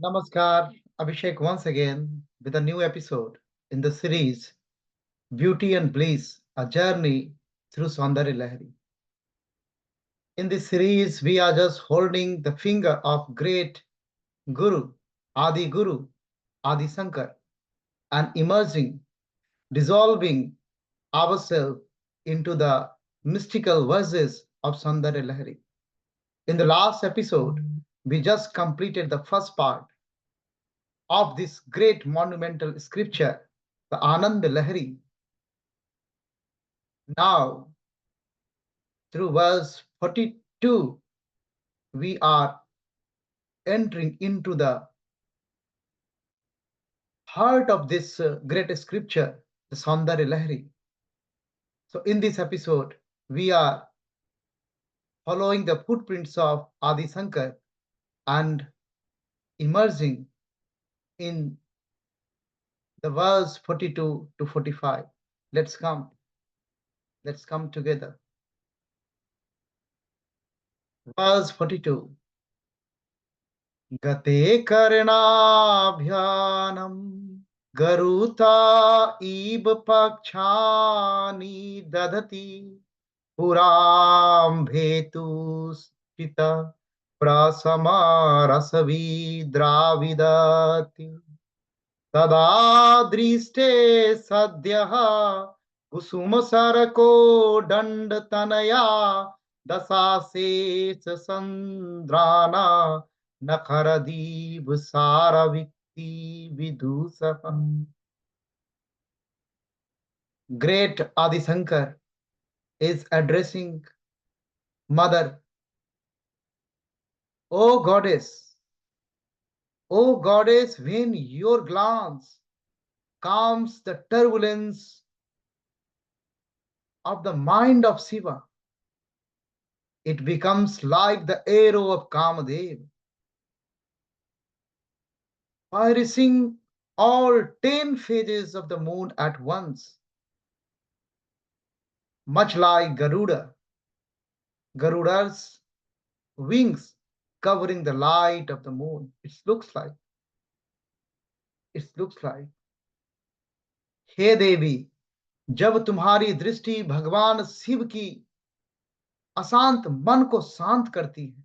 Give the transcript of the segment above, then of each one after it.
Namaskar, Abhishek once again with a new episode in the series Beauty and Bliss, a journey through Saundarya Lahari. In this series, we are just holding the finger of great Guru, Adi Shankar, and emerging, dissolving ourselves into the mystical verses of Saundarya Lahari. In the last episode, we just completed the first part of this great monumental scripture, the Anand Lahari. Now, through verse 42, we are entering into the heart of this great scripture, the Saundarya Lahari. So, in this episode, we are following the footprints of Adi Shankar and immersing in the verse 42 to 45. Let's come, let's come together. Verse 42. Gate karnabhyanam garuta ib pakshani dadati puram bhetu spita prasama rasavi dravidati तदा दृष्टे सद्यः कुसुम सरको दंड Tanaya दशाशेष संद्राना नखरदीप सारविक्ति विदूषः. Great Adi Shankar is addressing Mother. O Goddess, O Goddess, when your glance calms the turbulence of the mind of Shiva, it becomes like the arrow of Kamadev, piercing all 10 phases of the moon at once, much like Garuda's wings covering the light of the moon. It looks like. हे देवी, जब तुम्हारी दृष्टि भगवान शिव की अशांत मन को शांत करती है,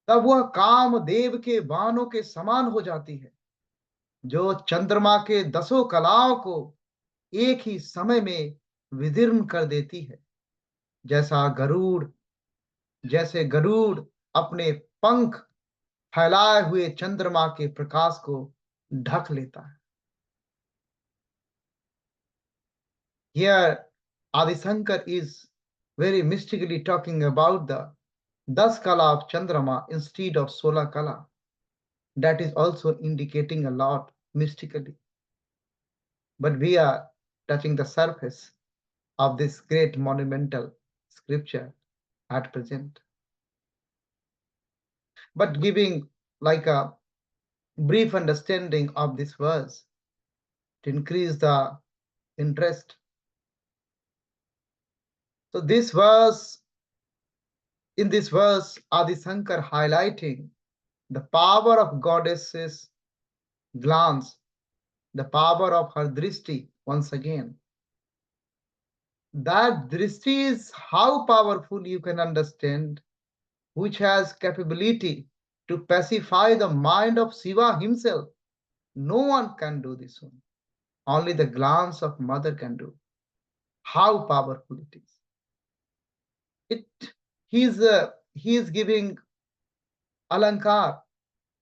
तब वह कामदेव के बाणों के समान हो जाती है, जो चंद्रमा के दसों कलाओं को एक ही समय में विदीर्ण कर देती है, जैसा गरुड़ जैसे गरुड़ अपने पंख फैलाए हुए चंद्रमा के प्रकाश को ढक लेता है. Here, Adi Shankar is very mystically talking about the Das Kala of Chandrama instead of Sola Kala. That is also indicating a lot mystically. But we are touching the surface of this great monumental scripture at present. But giving like a brief understanding of this verse to increase the interest. So in this verse, Adi Shankar highlighting the power of goddess's glance, the power of her drishti once again. That drishti is how powerful you can understand, which has capability to pacify the mind of Shiva himself. No one can do this one. Only the glance of mother can do. How powerful it is. He is giving alankar,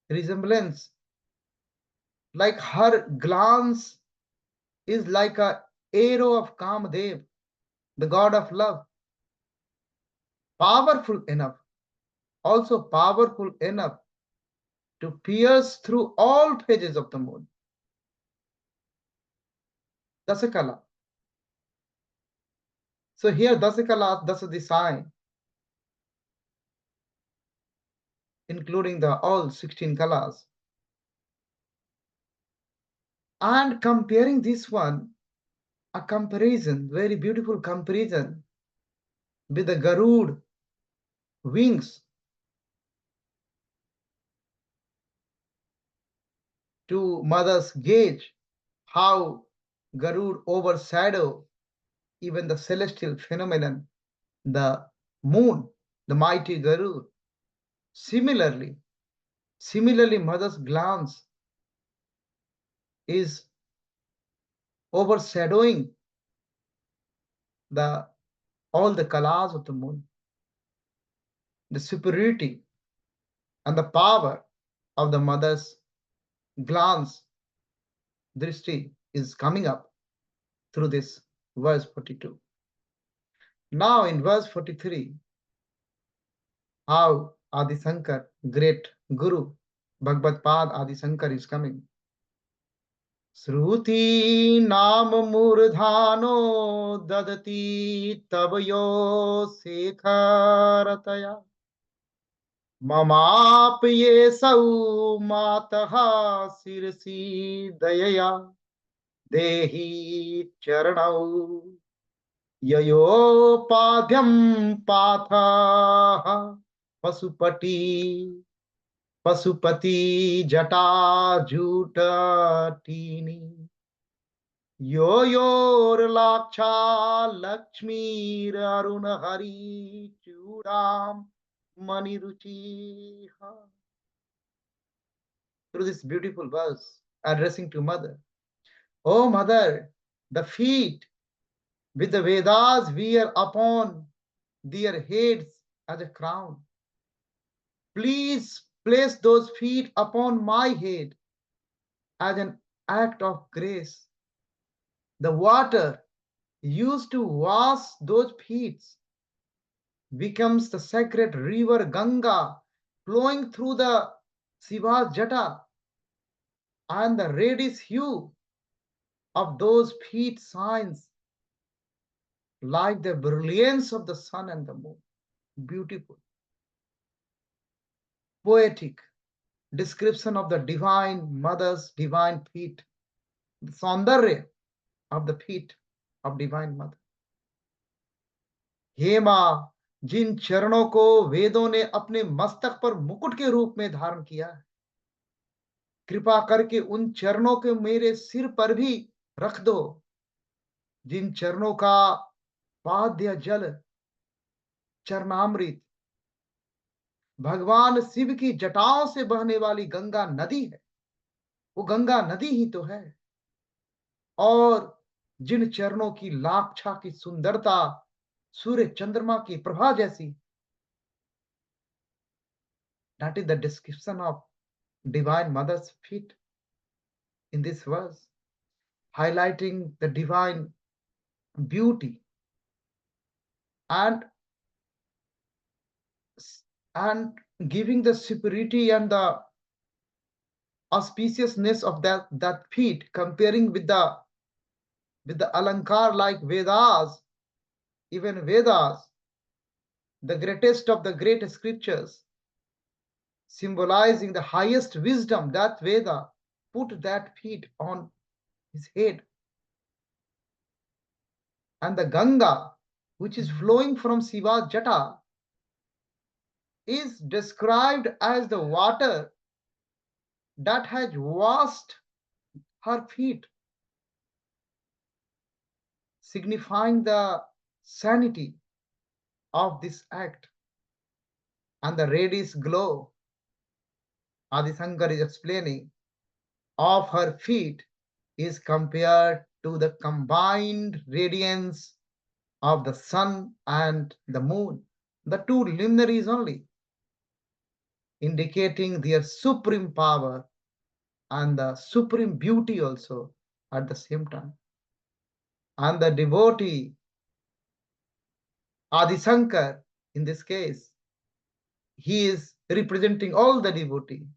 resemblance, like her glance is like a arrow of Kamadev, the god of love, powerful enough, also powerful enough to pierce through all phases of the moon. Dasakala. So here Dasakala, Dasadisai, including the all 16 kalas. And comparing this one, a comparison, very beautiful comparison with the Garud wings. to mother's gaze, how Garud overshadow even the celestial phenomenon, the moon, the mighty Garud. Similarly, mother's glance is overshadowing the all the colors of the moon, the superiority and the power of the mother's glance, drishti, is coming up through this verse 42. Now in verse 43, how Adi Shankar, great Guru, Bhagavad Pad Adi Shankar is coming. श्रुति नाम मूर्धानो ददति तब यो शेखरतया ममाप ये सौ मातः शिरसि दयया देहि चरणौ ययोपाद्यं पाथः पशुपति जटा जूटटीनि यो योर्लाक्षा लक्ष्मीररुण Hari चूड़ाम maniruchi. Through this beautiful verse addressing to mother, oh mother, the feet with the Vedas wear upon their heads as a crown. Please place those feet upon my head as an act of grace. The water used to wash those feet becomes the sacred river Ganga flowing through the Shiva's jata, and the reddish hue of those feet shines like the brilliance of the sun and the moon. Beautiful, poetic description of the divine mother's divine feet, the Saundarya of the feet of divine mother. हे मां, जिन चरणों को वेदों ने अपने मस्तक पर मुकुट के रूप में धारण किया है, कृपा करके उन चरणों के मेरे सिर पर भी रख दो, जिन चरणों का पाद्य जल चरणामृत भगवान शिव की जटाओं से बहने वाली गंगा नदी है, वो गंगा नदी ही तो है। और जिन चरणों की लाक्षा की सुंदरता सूर्य चंद्रमा की प्रभा जैसी, that is the description of divine mother's feet in this verse, highlighting the divine beauty and giving the superiority and the auspiciousness of that feet, comparing with the alankar like Vedas, even Vedas, the greatest of the great scriptures, symbolizing the highest wisdom, that Veda put that feet on his head. And the Ganga, which is flowing from Shiva's jata, is described as the water that has washed her feet, signifying the sanity of this act. And the reddish glow, Adi Shankar is explaining, of her feet is compared to the combined radiance of the sun and the moon, the two luminaries only, indicating their supreme power and the supreme beauty also at the same time. And the devotee, Adi Shankar, in this case, he is representing all the devotee,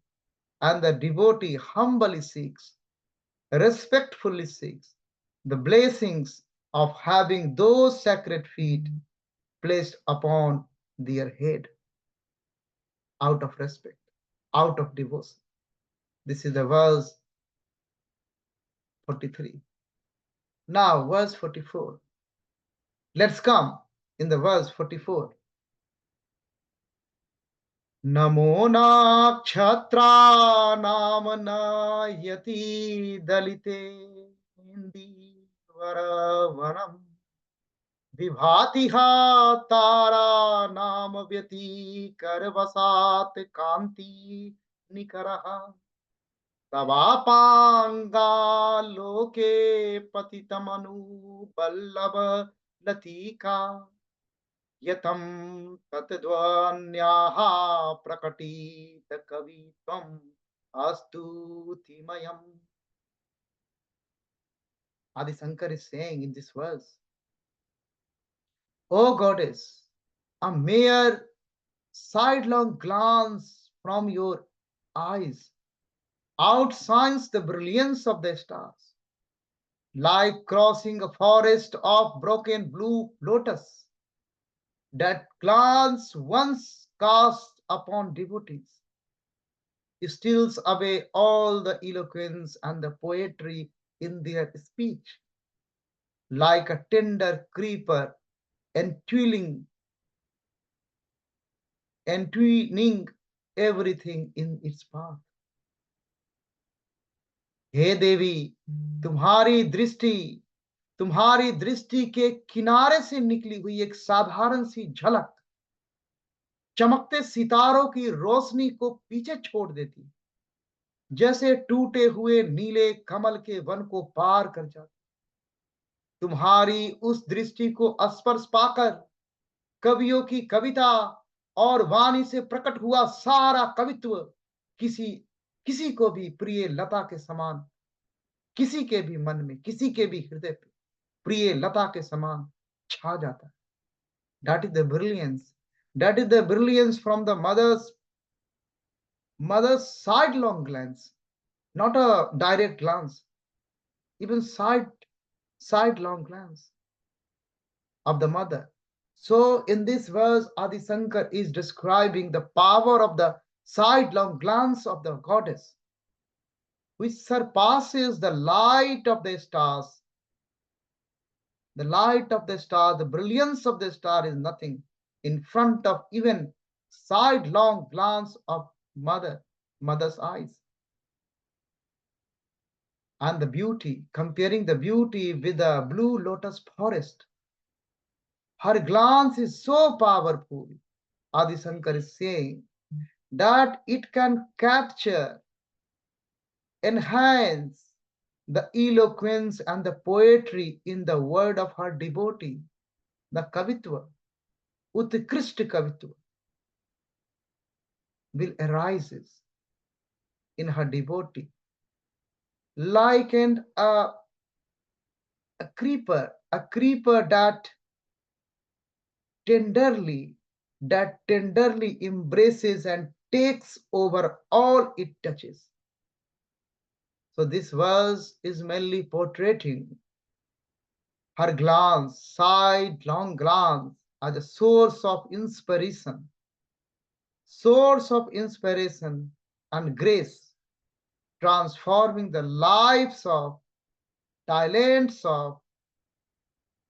and the devotee humbly seeks, respectfully seeks the blessings of having those sacred feet placed upon their head out of respect, out of devotion. This is the verse 43. Now, verse 44. Let's come in the verse 44. नमो नाक्षत्राणाम नयति दलिते इन्दीवरवनम् विभाति हा तारा नाम व्यतिकरवसात् कान्ति निकरः तवापाङ्गा लोके पतितमनुबल्लभ Latika यतं तत्ध्वन्याः प्रकटित कवित्वम् अस्तुतिमयम्. Adi Shankar is saying in this verse, O goddess, a mere sidelong glance from your eyes outshines the brilliance of the stars, like crossing a forest of broken blue lotus. That glance once cast upon devotees steals away all the eloquence and the poetry in their speech, like a tender creeper entwining, entwining everything in its path. हे देवी, तुम्हारी दृष्टि तुम्हारी दृष्टि के किनारे से निकली हुई एक साधारण सी झलक चमकते सितारों की रोशनी को पीछे छोड़ देती, जैसे टूटे हुए नीले कमल के वन को पार कर जाती। तुम्हारी उस दृष्टि को स्पर्श पाकर कवियों की कविता और वाणी से प्रकट हुआ सारा कवित्व किसी किसी को भी प्रिय लता के समान, किसी के भी मन में, किसी के भी हृदय पे प्रिय लता के समान छा जाता है. That is the brilliance. That is the brilliance from the mother's sidelong glance, not a direct glance, even sidelong glance of the mother. So in this verse, Adi Shankar is describing the power of the sidelong glance of the goddess, which surpasses the light of the stars. The light of the star, the brilliance of the star is nothing in front of even sidelong glance of mother's eyes. And the beauty, comparing the beauty with the blue lotus forest, her glance is so powerful, Adi Shankar is saying, that it can capture, enhance the eloquence and the poetry in the word of her devotee, the Kavitva, Utkrishta Kavitva, will arises in her devotee, like a creeper tenderly, that tenderly embraces and takes over all it touches. So this verse is mainly portraying her glance, sidelong glance, as a source of inspiration and grace, transforming the lives of talents of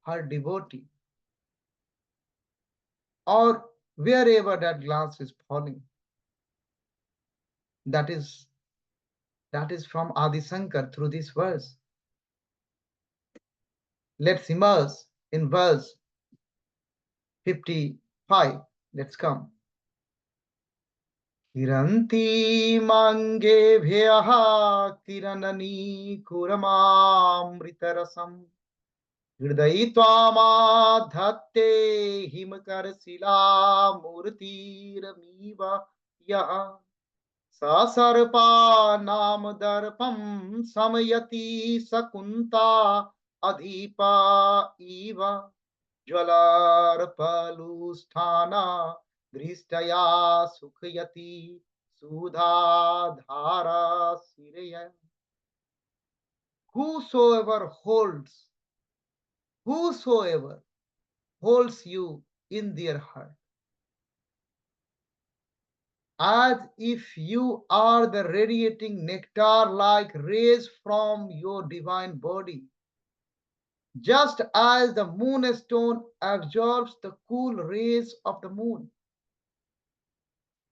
her devotee, or wherever that glance is falling. That is from Adi Shankar through this verse. Let's immerse in verse 55. Let's come. Kiranti mange bhyaha kiranani kuramamritarasam हृदय त्वामाधत्ते हिमकर शिला मूर्तिरमीव यः ससर्पा नाम दर्पं समयति सकुन्ता अधिपा इव ज्वलर्पलुष्ठाना दृष्टया सुखयति सुधाधारा शिरय. Whosoever holds you in their heart, as if you are the radiating nectar like rays from your divine body, just as the moonstone absorbs the cool rays of the moon.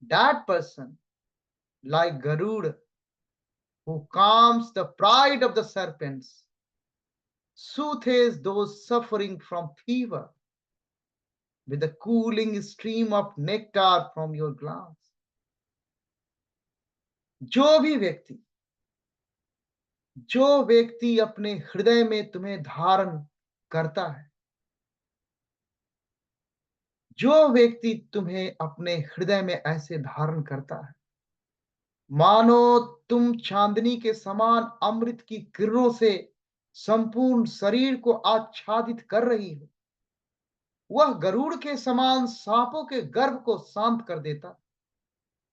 That person, like Garuda, who calms the pride of the serpents, soothes those suffering from fever with a cooling stream of nectar from your glass. जो भी व्यक्ति जो व्यक्ति अपने हृदय में तुम्हें धारण करता है, जो व्यक्ति तुम्हें अपने हृदय में ऐसे धारण करता है, मानो तुम चांदनी के समान अमृत की किरणों से संपूर्ण शरीर को आच्छादित कर रही हो, वह गरुड़ के समान सांपों के गर्भ को शांत कर देता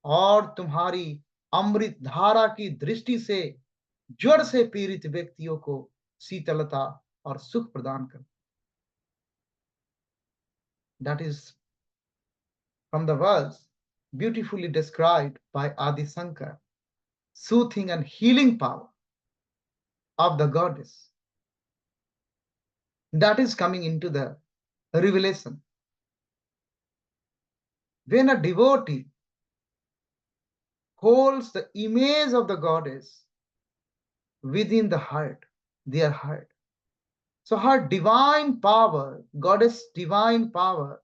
और तुम्हारी अमृत धारा की दृष्टि से जड़ से पीड़ित व्यक्तियों को शीतलता और सुख प्रदान कर. That is from the verse beautifully described by Adi Shankar, soothing and healing power of the goddess. That is coming into the revelation. When a devotee holds the image of the goddess within the heart, their heart, so her divine power, goddess divine power,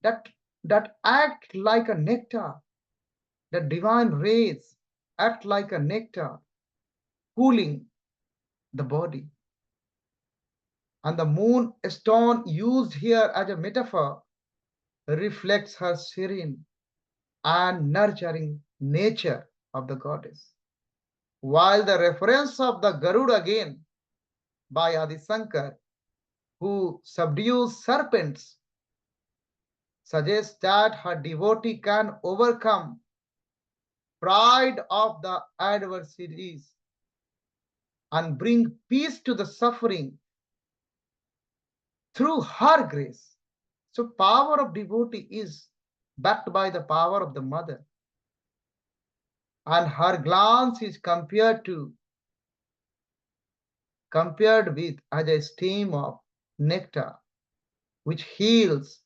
that act like a nectar, the divine rays act like a nectar, cooling the body. And the moon stone used here as a metaphor reflects her serene and nurturing nature of the goddess. While the reference of the Garuda again by Adi Shankar, who subdues serpents, suggests that her devotee can overcome pride of the adversities and bring peace to the suffering through her grace. So power of devotee is backed by the power of the mother. And her glance is compared with as a stream of nectar, which heals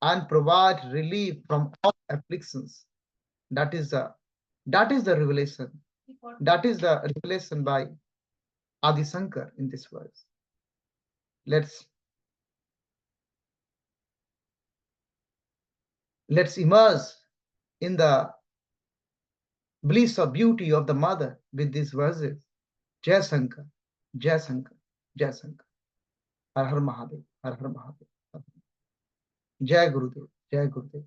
and provides relief from all afflictions. That is the revelation. That is the revelation by Adi Shankar in this verse. Let's immerse in the bliss of beauty of the mother with these verses. Jai Shankar, Jai Shankar, Jai Shankar. Har Har Mahadev, Har Har Mahadev. Jai Gurudev, Jai Gurudev.